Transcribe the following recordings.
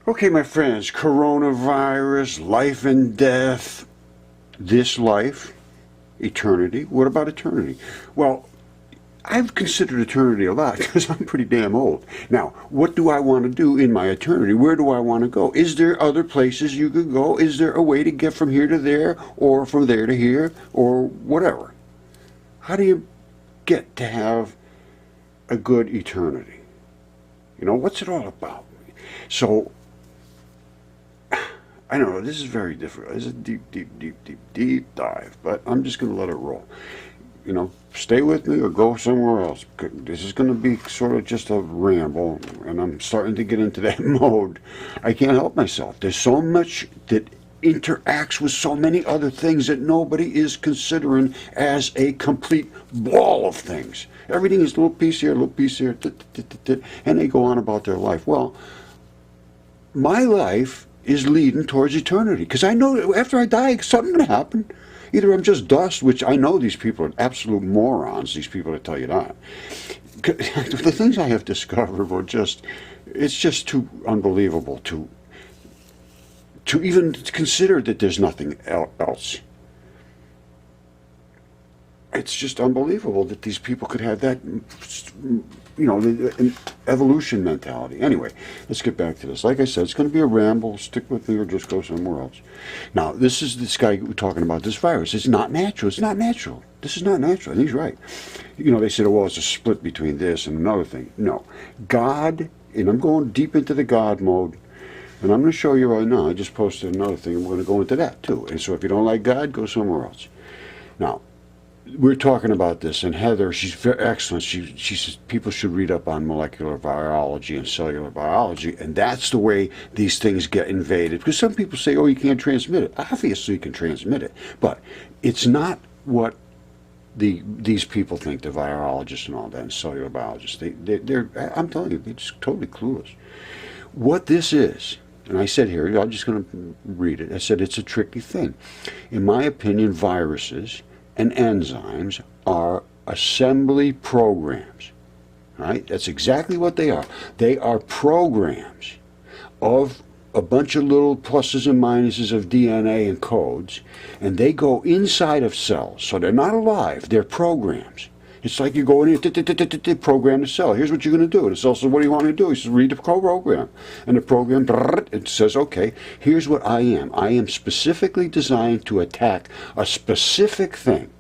Okay, my friends, coronavirus, life and death, this life, eternity. What about eternity? Well, I've considered eternity a lot because I'm pretty damn old. Now, what do I want to do in my eternity? Where do I want to go? Is there other places you could go? Is there a way to get from here to there or from there to here or whatever? How do you get to have a good eternity? You know, what's it all about? So, I know this is very difficult. It's a deep dive, but I'm just going to let it roll. You know, stay with me or go somewhere else. This is going to be sort of just a ramble, and I'm starting to get into that mode. I can't help myself. There's so much that interacts with so many other things that nobody is considering as a complete ball of things. Everything is a little piece here, a little piece here, and they go on about their life. Well, my life is leading towards eternity because I know after I die, something's going to happen. Either I'm just dust, which I know these people are absolute morons, these people that tell you that. The things I have discovered were it's just too unbelievable to even consider that there's nothing else. It's just unbelievable that these people could have that, the evolution mentality. Anyway, let's get back to this. Like I said, it's going to be a ramble. Stick with me or just go somewhere else. Now, this is this guy talking about this virus. It's not natural. It's not natural. This is not natural. And he's right. You know, they said, well, it's a split between this and another thing. No. God, and I'm going deep into the God mode, and I'm going to show you right now. I just posted another thing, and we're going to go into that too. And so if you don't like God, go somewhere else. Now, we're talking about this, and Heather, she's very excellent. She says people should read up on molecular biology and cellular biology, and that's the way these things get invaded. Because some people say, oh, you can't transmit it. Obviously, you can transmit it, but it's not what these people think, the virologists and all that, and cellular biologists. They're I'm telling you, they're just totally clueless. What this is, and I said here, I'm just going to read it. I said it's a tricky thing. In my opinion, viruses and enzymes are assembly programs. Right? That's exactly what they are. They are programs of a bunch of little pluses and minuses of DNA and codes, and they go inside of cells. So they're not alive, they're programs. It's like you go in here, program the cell. Here's what you're going to do. The cell says, what do you want to do? He says, read the program. And the program, it says, okay, here's what I am. I am specifically designed to attack a specific thing.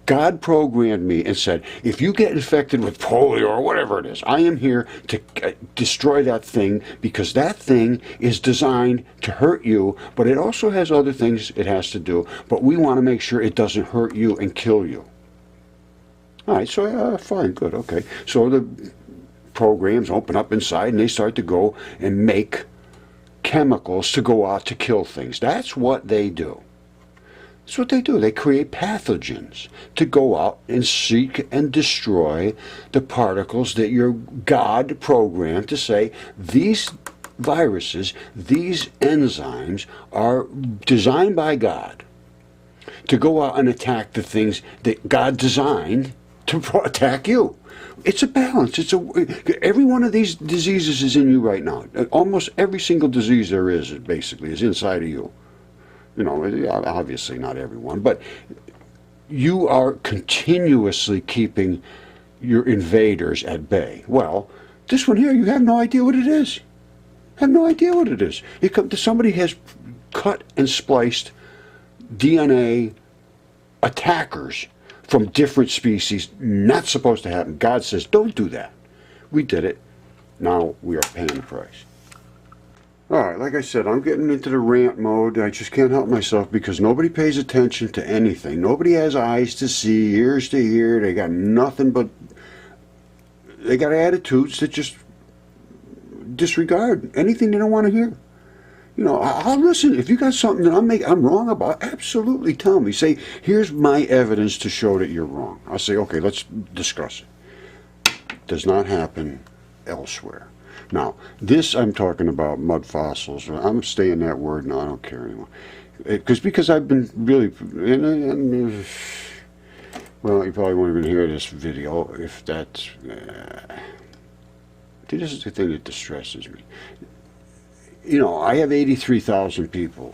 God programmed me and said, if you get infected with polio or whatever it is, I am here to destroy that thing because that thing is designed to hurt you, but it also has other things it has to do, but we want to make sure it doesn't hurt you and kill you. All right, so fine, good, okay. So the programs open up inside and they start to go and make chemicals to go out to kill things. That's what they do. That's what they do. They create pathogens to go out and seek and destroy the particles that your God programmed to say, these viruses, these enzymes are designed by God to go out and attack the things that God designed to attack you. It's a balance. Every one of these diseases is in you right now. Almost every single disease there is basically is inside of you. You know, obviously not everyone, but you are continuously keeping your invaders at bay. Well, this one here, you have no idea what it is. Have no idea what it is. Somebody has cut and spliced DNA attackers from different species. Not supposed to happen. God says, don't do that. We did it. Now we are paying the price. Alright, like I said, I'm getting into the rant mode. I just can't help myself because nobody pays attention to anything. Nobody has eyes to see, ears to hear. They got nothing but... They got attitudes that just disregard anything they don't want to hear. You know, I'll listen. If you got something that I'm wrong about, absolutely tell me. Say, here's my evidence to show that you're wrong. I'll say, okay, let's discuss it. Does not happen elsewhere. Now, this I'm talking about mudfossils. I'm staying that word now. I don't care anymore. Because I've been really... well, you probably won't even hear this video if that's... this is the thing that distresses me. you know, I have 83,000 people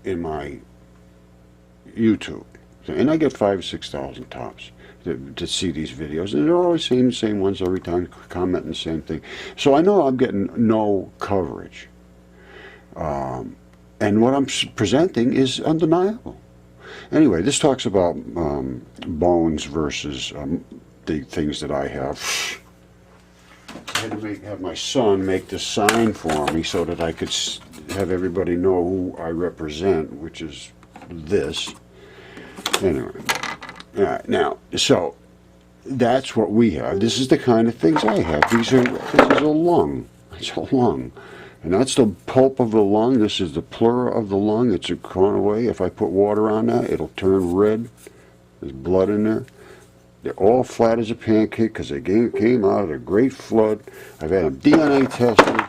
in my YouTube, and I get 5,000 or 6,000 tops to see these videos, and they're always saying the same ones every time, commenting the same thing. So I know I'm getting no coverage, and what I'm presenting is undeniable. Anyway, this talks about bones versus the things that I have. I had to have my son make this sign for me so that I could have everybody know who I represent, which is this. Anyway, now, so that's what we have. This is the kind of things I have. This is a lung. It's a lung. And that's the pulp of the lung. This is the pleura of the lung. It's gone away. If I put water on that, it'll turn red. There's blood in there. They're all flat as a pancake because they came out of a great flood. I've had them DNA tested,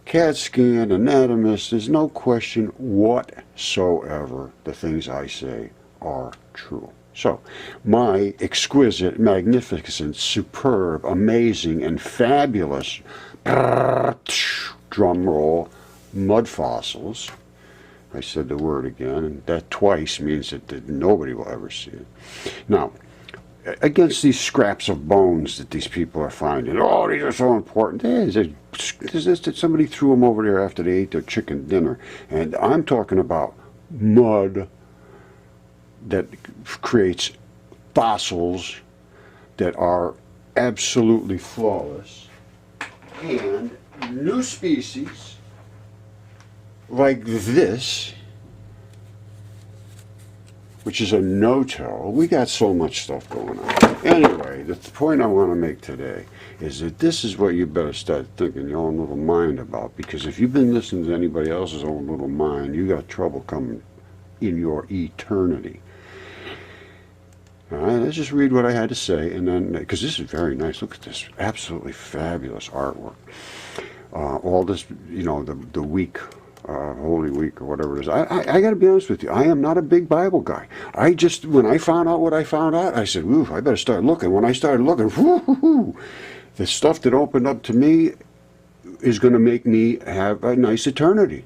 CAT scan, anatomist. There's no question whatsoever the things I say are true. So, my exquisite, magnificent, superb, amazing, and fabulous drum roll Mudfossils. I said the word again, and that twice means that nobody will ever see it. Now, against these scraps of bones that these people are finding, oh, these are so important. Somebody threw them over there after they ate their chicken dinner, and I'm talking about mud that creates fossils that are absolutely flawless, and new species like this, which is a no-till. We got so much stuff going on. Anyway, the point I want to make today is that this is what you better start thinking your own little mind about, because if you've been listening to anybody else's own little mind, you got trouble coming in your eternity. All right, let's just read what I had to say, and then, because this is very nice. Look at this absolutely fabulous artwork. All this, you know, the week, Holy Week or whatever it is. I got to be honest with you. I am not a big Bible guy. I just, when I found out what I found out, I said, ooh, I better start looking. When I started looking, whoo, the stuff that opened up to me is going to make me have a nice eternity.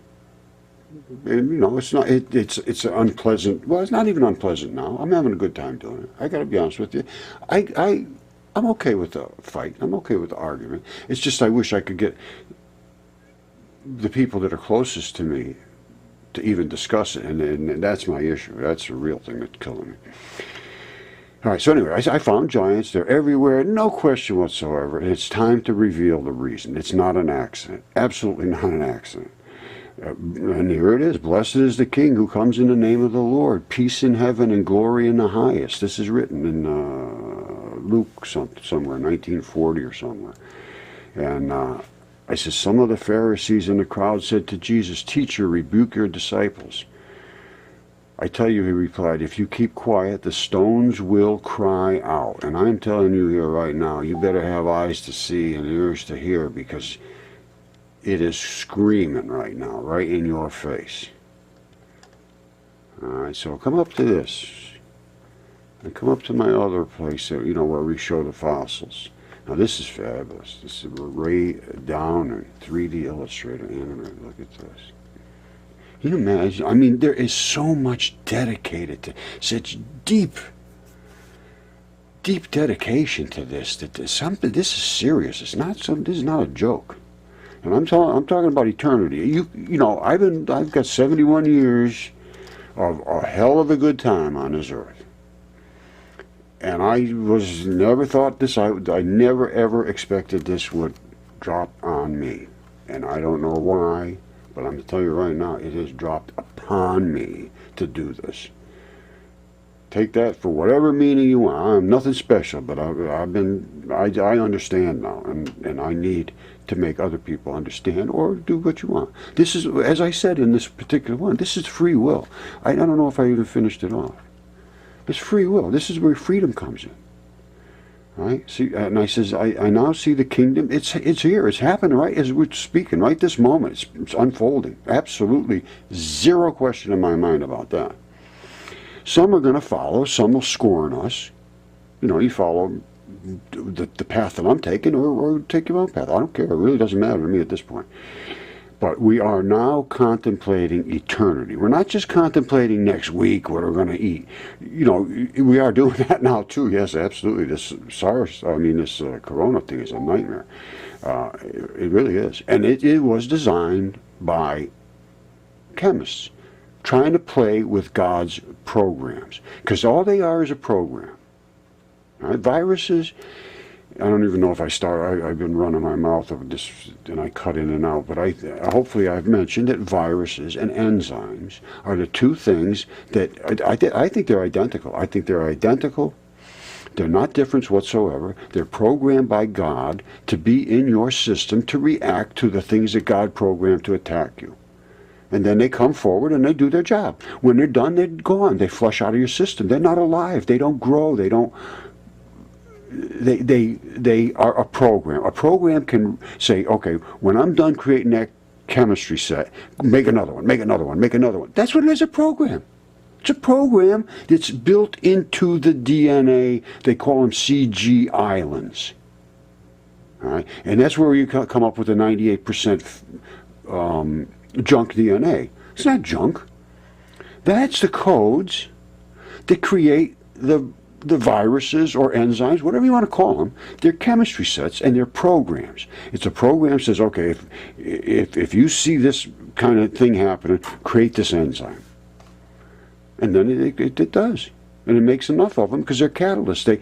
And, you know, it's not. It's unpleasant. Well, it's not even unpleasant now. I'm having a good time doing it. I got to be honest with you. I'm okay with the fight. I'm okay with the argument. It's just I wish I could get the people that are closest to me to even discuss it, and that's my issue. That's the real thing that's killing me. All right, so anyway, I found giants. They're everywhere, no question whatsoever, and it's time to reveal the reason. It's not an accident. Absolutely not an accident. And here it is. Blessed is the King who comes in the name of the Lord. Peace in heaven and glory in the highest. This is written in Luke somewhere, 1940 or somewhere. And I said, some of the Pharisees in the crowd said to Jesus, Teacher, rebuke your disciples. I tell you, he replied, if you keep quiet, the stones will cry out. And I'm telling you here right now, you better have eyes to see and ears to hear, because it is screaming right now, right in your face. All right, so come up to this. And come up to my other place, you know, where we show the fossils. Now this is fabulous. This is Ray Downer, 3D Illustrator, animated. Look at this. Can you imagine? I mean, there is so much dedicated to such deep dedication to this. That this is serious. It's not some. This is not a joke. And I'm talking about eternity. You know, I've got 71 years of a hell of a good time on this earth. And I never thought this, I never ever expected this would drop on me. And I don't know why, but I'm going to tell you right now, it has dropped upon me to do this. Take that for whatever meaning you want. I'm nothing special, but I understand now, and I need to make other people understand, or do what you want. This is, as I said in this particular one, this is free will. I don't know if I even finished it off. It's free will. This is where freedom comes in. Right? See, and I says, I now see the kingdom. It's here. It's happening right as we're speaking, right this moment. It's unfolding. Absolutely zero question in my mind about that. Some are going to follow. Some will scorn us. You know, you follow the path that I'm taking, or take your own path. I don't care. It really doesn't matter to me at this point. But we are now contemplating eternity. We're not just contemplating next week what we're going to eat. You know, we are doing that now too. Yes, absolutely. This Corona thing is a nightmare. It really is. And it was designed by chemists trying to play with God's programs. Because all they are is a program. Right? Viruses, I don't even know if I've been running my mouth over this and I cut in and out, but hopefully I've mentioned that viruses and enzymes are the two things that I think they're identical. I think they're identical. They're not different whatsoever. They're programmed by God to be in your system to react to the things that God programmed to attack you. And then they come forward and they do their job. When they're done, they're gone. They flush out of your system. They're not alive. They don't grow. They don't. They are a program. A program can say, okay, when I'm done creating that chemistry set, make another one, make another one, make another one. That's what it is, a program. It's a program that's built into the DNA. They call them CG islands. All right? And that's where you come up with the 98% junk DNA. It's not junk. That's the codes that create the viruses or enzymes, whatever you want to call them. They're chemistry sets and they're programs. It's a program that says, okay, if you see this kind of thing happening, create this enzyme. And then it does. And it makes enough of them because they're catalysts.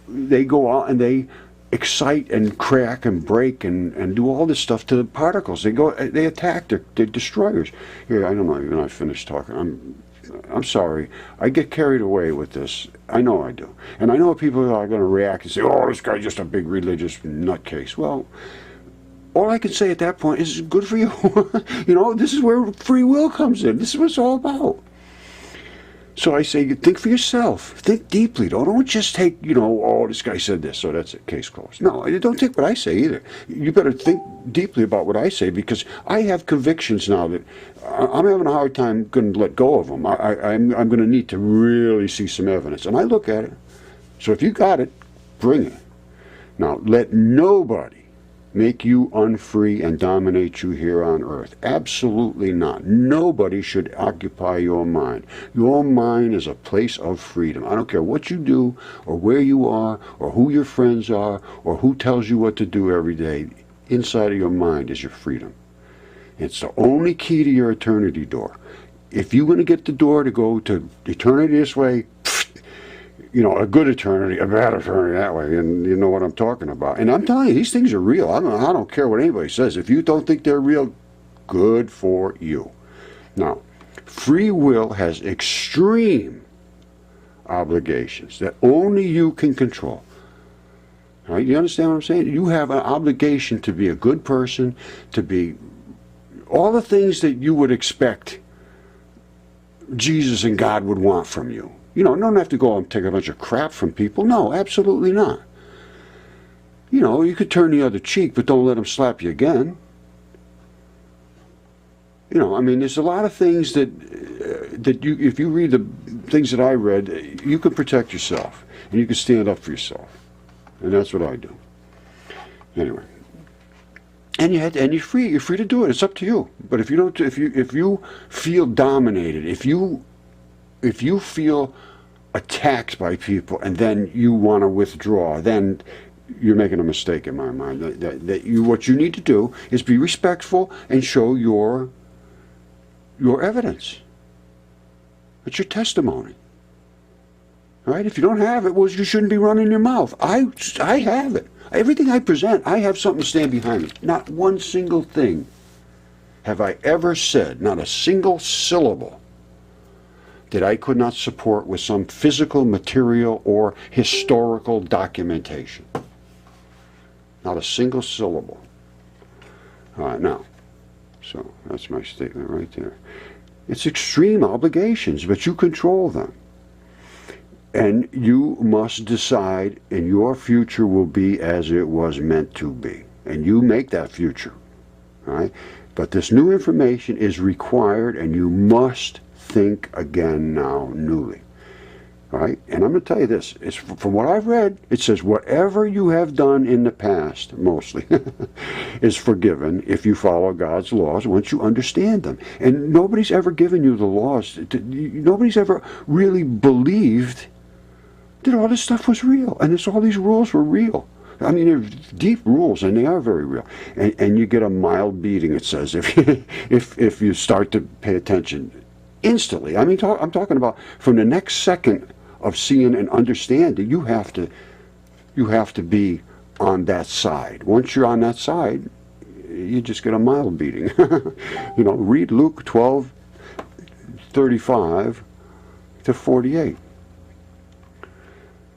They go out and they excite and crack and break and do all this stuff to the particles. They attack. They're destroyers. Here, I don't know even I finished talking. I'm sorry. I get carried away with this. I know I do. And I know people are going to react and say, oh, this guy's just a big religious nutcase. Well, all I can say at that point is good for you. You know, this is where free will comes in. This is what it's all about. So I say, think for yourself. Think deeply. Don't just take, oh, this guy said this, so that's it, case closed. No, don't take what I say either. You better think deeply about what I say, because I have convictions now that I'm having a hard time going to let go of them. I'm going to need to really see some evidence. And I look at it. So if you got it, bring it. Now, let nobody make you unfree and dominate you here on earth. Absolutely not. Nobody should occupy your mind. Your mind is a place of freedom. I don't care what you do or where you are or who your friends are or who tells you what to do every day. Inside of your mind is your freedom. It's the only key to your eternity door. If you're going to get the door to go to eternity this way, a good eternity, a bad eternity that way, and you know what I'm talking about. And I'm telling you, these things are real. I don't care what anybody says. If you don't think they're real, good for you. Now, free will has extreme obligations that only you can control. All right, you understand what I'm saying? You have an obligation to be a good person, to be all the things that you would expect Jesus and God would want from you. You don't have to go and take a bunch of crap from people. No, absolutely not. You could turn the other cheek, but don't let them slap you again. There's a lot of things that you, if you read the things that I read, you can protect yourself and you can stand up for yourself, and that's what I do. Anyway, and you're free. You're free to do it. It's up to you. But if you feel dominated, if you feel attacked by people and then you want to withdraw, then you're making a mistake in my mind. What you need to do is be respectful and show your evidence. It's your testimony. All right? If you don't have it, well, you shouldn't be running your mouth. I have it. Everything I present, I have something to stand behind it. Not one single thing have I ever said, not a single syllable, that I could not support with some physical, material, or historical documentation. Not a single syllable. All right, now, so that's my statement right there. It's extreme obligations, but you control them. And you must decide, and your future will be as it was meant to be. And you make that future. All right? But this new information is required, and you must think again now, newly. All right, and I'm going to tell you this. It's from what I've read, it says whatever you have done in the past, mostly, is forgiven if you follow God's laws once you understand them. And nobody's ever given you the laws. Nobody's ever really believed that all this stuff was real, and all these rules were real. I mean, they're deep rules, and they are very real. And you get a mild beating, it says, if you start to pay attention instantly. I mean, I'm talking about from the next second of seeing and understanding. You have to be on that side. Once you're on that side, you just get a mild beating. Read Luke 12:35 to 48.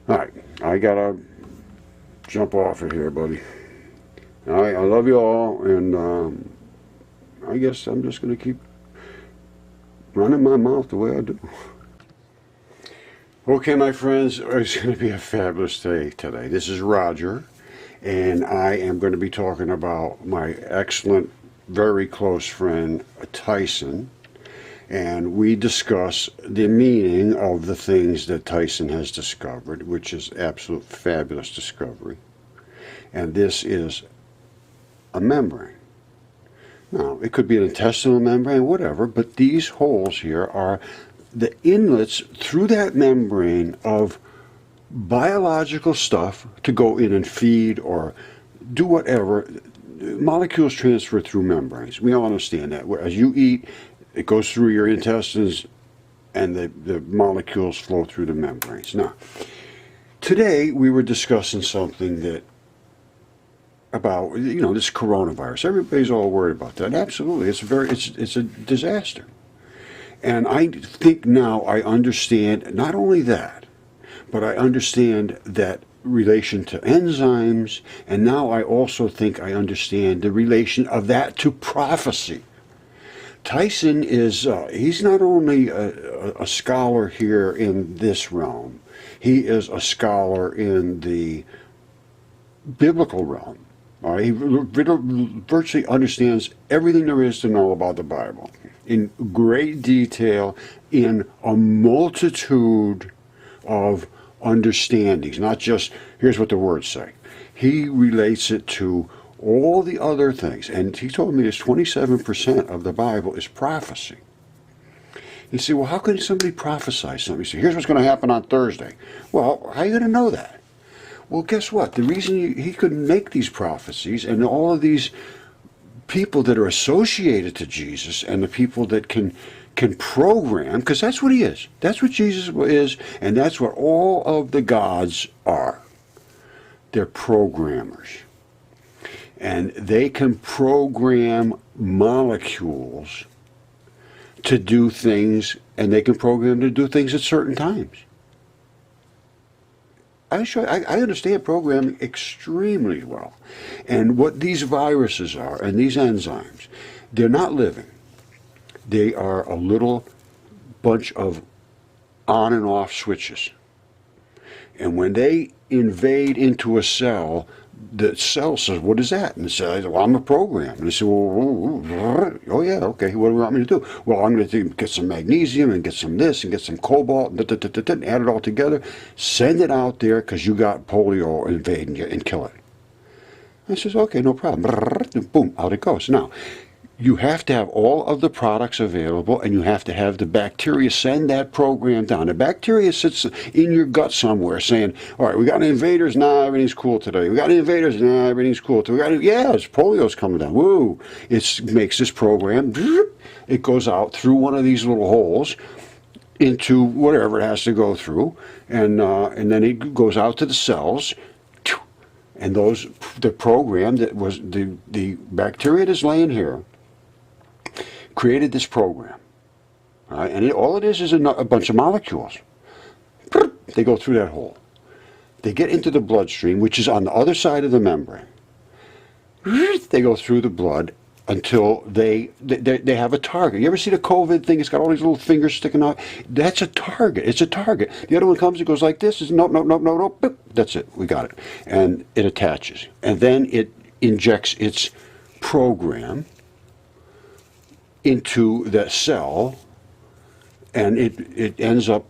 All right, I gotta jump off of here, buddy. All right, I love you all, and I guess I'm just gonna keep running my mouth the way I do. Okay, my friends, it's going to be a fabulous day today. This is Roger, and I am going to be talking about my excellent, very close friend, Tyson, and we discuss the meaning of the things that Tyson has discovered, which is absolute fabulous discovery. And this is a membrane. Now, it could be an intestinal membrane, whatever, but these holes here are the inlets through that membrane of biological stuff to go in and feed or do whatever. Molecules transfer through membranes. We all understand that. As you eat, it goes through your intestines and the molecules flow through the membranes. Now, today we were discussing something about this coronavirus. Everybody's all worried about that. Absolutely, it's a disaster. And I think now I understand not only that, but I understand that relation to enzymes, and now I also think I understand the relation of that to prophecy. Tyson is, he's not only a scholar here in this realm, he is a scholar in the biblical realm. He virtually understands everything there is to know about the Bible in great detail, in a multitude of understandings, not just, here's what the words say. He relates it to all the other things, and he told me this 27% of the Bible is prophecy. You say, well, how can somebody prophesy something? You say, here's what's going to happen on Thursday. Well, how are you going to know that? Well, guess what? The reason he could make these prophecies, and all of these people that are associated to Jesus, and the people that can program, because that's what he is. That's what Jesus is, and that's what all of the gods are. They're programmers. And they can program molecules to do things, and they can program to do things at certain times. I understand programming extremely well. And what these viruses are, and these enzymes, they're not living. They are a little bunch of on and off switches. And when they invade into a cell, the cell says, what is that? And it says, well, I'm a program. And they say, well, oh yeah, okay, what do you want me to do? Well, I'm going to get some magnesium and get some this and get some cobalt and add it all together, send it out there because you got polio invading you and kill it. And I says, okay, no problem. Boom, out it goes. Now, you have to have all of the products available, and you have to have the bacteria send that program down. The bacteria sits in your gut somewhere saying, all right, we got any invaders? Nah, everything's cool today. We got any invaders? Nah, everything's cool today. It's polio's coming down. Woo! It makes this program, it goes out through one of these little holes into whatever it has to go through, and then it goes out to the cells. And the program that was the bacteria that's laying here created this program, right? And all it is a bunch of molecules. They go through that hole. They get into the bloodstream, which is on the other side of the membrane. They go through the blood until they have a target. You ever see the COVID thing? It's got all these little fingers sticking out. That's a target. It's a target. The other one comes, it goes like this. It's no. Boop. That's it. We got it. And it attaches. And then it injects its program into the cell, and it ends up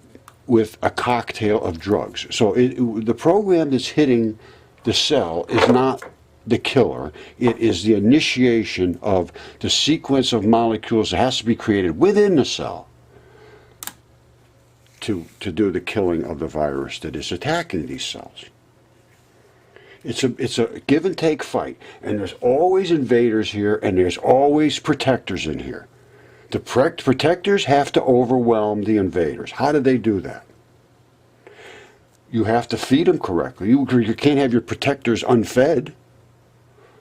with a cocktail of drugs. So the program that's hitting the cell is not the killer. It is the initiation of the sequence of molecules that has to be created within the cell to do the killing of the virus that is attacking these cells. It's a give and take fight, and there's always invaders here, and there's always protectors in here. The protectors have to overwhelm the invaders. How do they do that? You have to feed them correctly. You can't have your protectors unfed,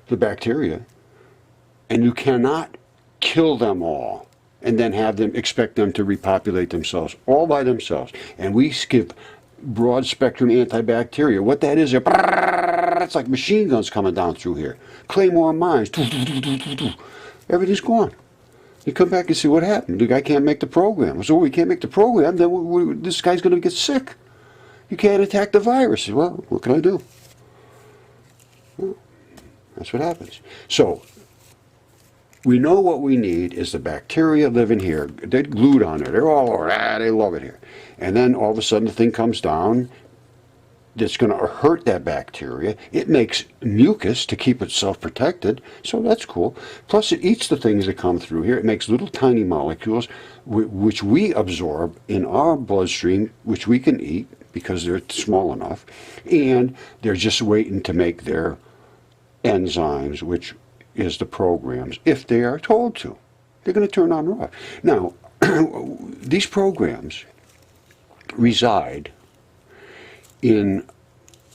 the bacteria, and you cannot kill them all and then expect them to repopulate themselves all by themselves. And we give broad spectrum antibacteria. What that is, it's like machine guns coming down through here. Claymore mines, everything's gone. You come back and see what happened. The guy can't make the program. So we can't make the program, then this guy's going to get sick. You can't attack the virus. Well, what can I do? Well, that's what happens. So we know what we need is the bacteria living here. They're glued on there. They're all over. They love it here. And then all of a sudden the thing comes down that's going to hurt that bacteria. It makes mucus to keep itself protected, so that's cool. Plus it eats the things that come through here. It makes little tiny molecules which we absorb in our bloodstream, which we can eat because they're small enough, and they're just waiting to make their enzymes, which is the programs, if they are told to. They're going to turn on or off. Now, these programs reside in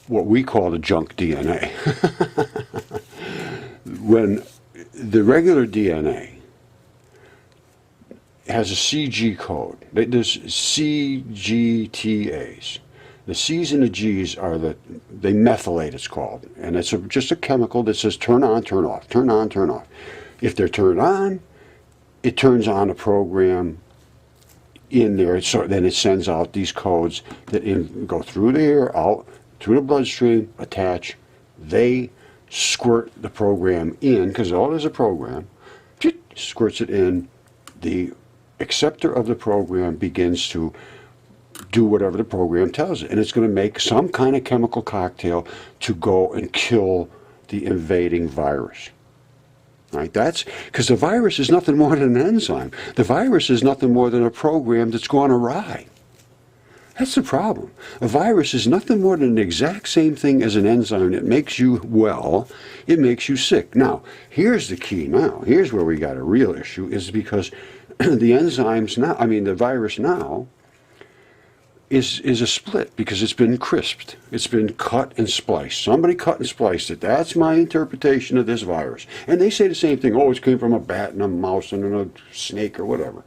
what we call the junk DNA. When the regular DNA has a CG code, there's CGTAs. The C's and the G's are they methylate, it's called. And it's just a chemical that says turn on, turn off, turn on, turn off. If they're turned on, it turns on a program in there, so then it sends out these codes that go through the air, out through the bloodstream, attach. They squirt the program in, because all is a program, squirts it in. The acceptor of the program begins to do whatever the program tells it, and it's going to make some kind of chemical cocktail to go and kill the invading virus. Right? That's because the virus is nothing more than an enzyme. The virus is nothing more than a program that's gone awry. That's the problem. A virus is nothing more than the exact same thing as an enzyme that makes you well. It makes you sick. Now, here's the key now. Here's where we got a real issue, is because the enzymes now, the virus now, is a split because it's been crisped. It's been cut and spliced. Somebody cut and spliced it. That's my interpretation of this virus. And they say the same thing. Oh, it came from a bat and a mouse and a snake or whatever.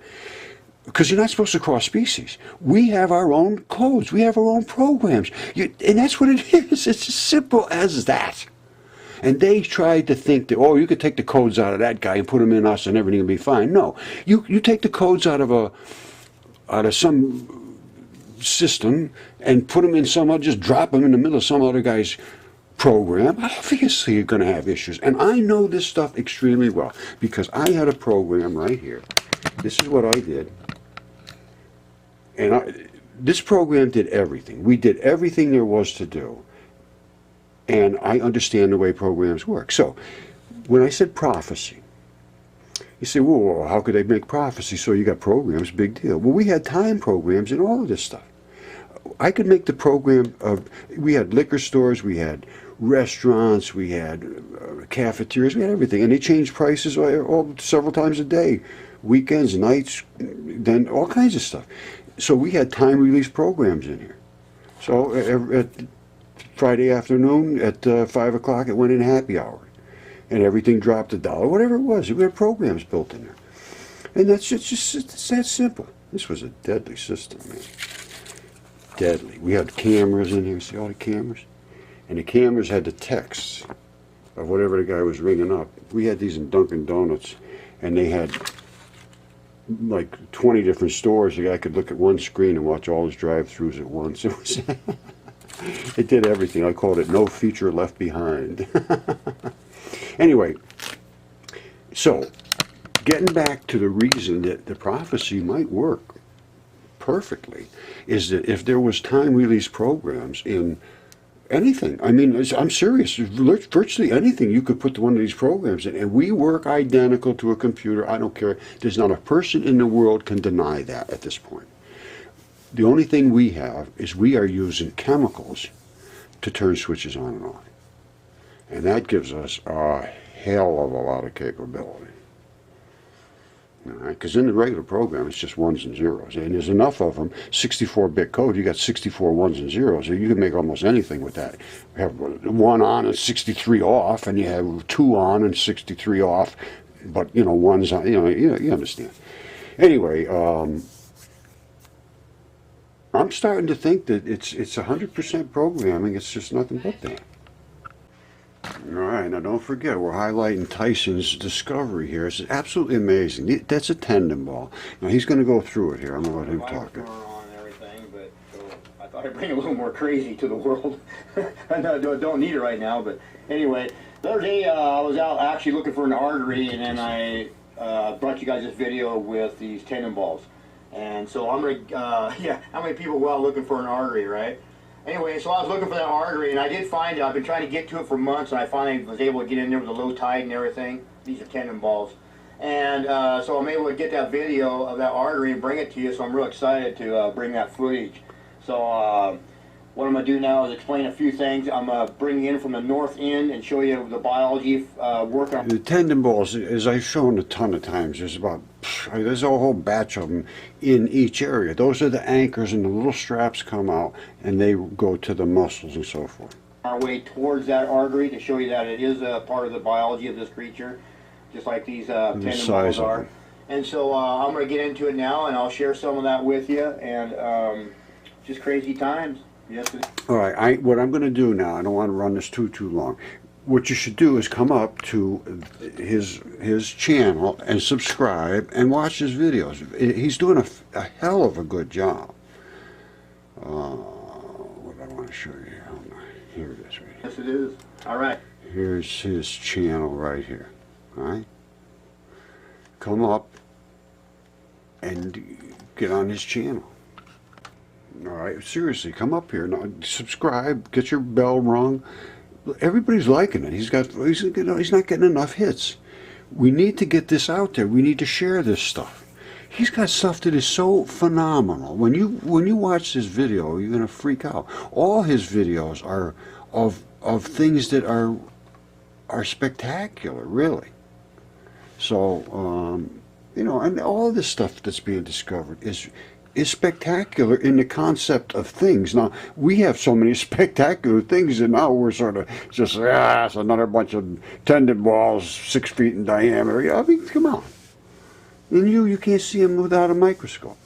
Because you're not supposed to cross species. We have our own codes. We have our own programs. And that's what it is. It's as simple as that. And they tried to think that, oh, you could take the codes out of that guy and put them in us and everything will be fine. No. You take the codes out of some system and put them in just drop them in the middle of some other guy's program, obviously you're going to have issues. And I know this stuff extremely well because I had a program right here. This is what I did. And this program did everything. We did everything there was to do. And I understand the way programs work. So when I said prophecy, you say, well, how could they make prophecy? So you got programs, big deal. Well, we had time programs and all of this stuff. I could make the program of, we had liquor stores, we had restaurants, we had cafeterias, we had everything. And they changed prices all several times a day, weekends, nights, then all kinds of stuff. So we had time release programs in here. So at Friday afternoon at 5 o'clock, it went in happy hour. And everything dropped $1, whatever it was. We had programs built in there. And it's that simple. This was a deadly system, man. Deadly. We had cameras in here. See all the cameras? And the cameras had the texts of whatever the guy was ringing up. We had these in Dunkin' Donuts, and they had like 20 different stores. The guy could look at one screen and watch all his drive-thrus at once. It was it did everything. I called it no feature left behind. Anyway, so getting back to the reason that the prophecy might work. perfectly is that if there was time release programs in anything, I mean, I'm serious, virtually anything you could put one of these programs in, and we work identical to a computer. I don't care. There's not a person in the world can deny that at this point. The only thing we have is we are using chemicals to turn switches on and off. And that gives us a hell of a lot of capability. Because in the regular program, it's just ones and zeros. And there's enough of them, 64-bit code, you got 64 ones and zeros. So you can make almost anything with that. You have 1 on and 63 off, and you have 2 on and 63 off. But, you know, one's on, you understand. Anyway, I'm starting to think that it's 100% programming. It's just nothing but that. All right, now don't forget, we're highlighting Tyson's discovery here. It's absolutely amazing. That's a tendon ball. Now he's going to go through it here. I'm going to let him talk. On everything, but so I thought I'd bring a little more crazy to the world. I don't need it right now, but anyway, the other day I was out actually looking for an artery, and then I brought you guys this video with these tendon balls. And so I'm gonna, yeah, how many people go out looking for an artery, right? Anyway, so I was looking for that artery, and I did find it. I've been trying to get to it for months, and I finally was able to get in there with a low tide and everything. These are tendon balls. And so I'm able to get that video of that artery and bring it to you, so I'm real excited to bring that footage. So what I'm going to do now is explain a few things. I'm bringing in from the north end and show you the biology working on. The tendon balls, as I've shown a ton of times, there's a whole batch of them in each area. Those are the anchors, and the little straps come out, and they go to the muscles and so forth. Our way towards that artery to show you that it is a part of the biology of this creature, just like these tendon balls are. And so I'm going to get into it now, and I'll share some of that with you, and just crazy times. Yes. All right, what I'm going to do now, I don't want to run this too long. What you should do is come up to his channel and subscribe and watch his videos. He's doing a hell of a good job. What do I want to show you here? Here it is. Right here. Yes, it is. All right. Here's his channel right here. All right. Come up and get on his channel. All right, seriously, come up here now, subscribe, get your bell rung. Everybody's liking it. He's not getting enough hits. We need to get this out there. We need to share this stuff. He's got stuff that is so phenomenal. When you watch this video, you're gonna freak out. All his videos are of things that are spectacular, really. So and all this stuff that's being discovered is spectacular in the concept of things. Now, we have so many spectacular things, and now we're sort of just, it's another bunch of tendon balls 6 feet in diameter. I mean, come on. And you can't see them without a microscope.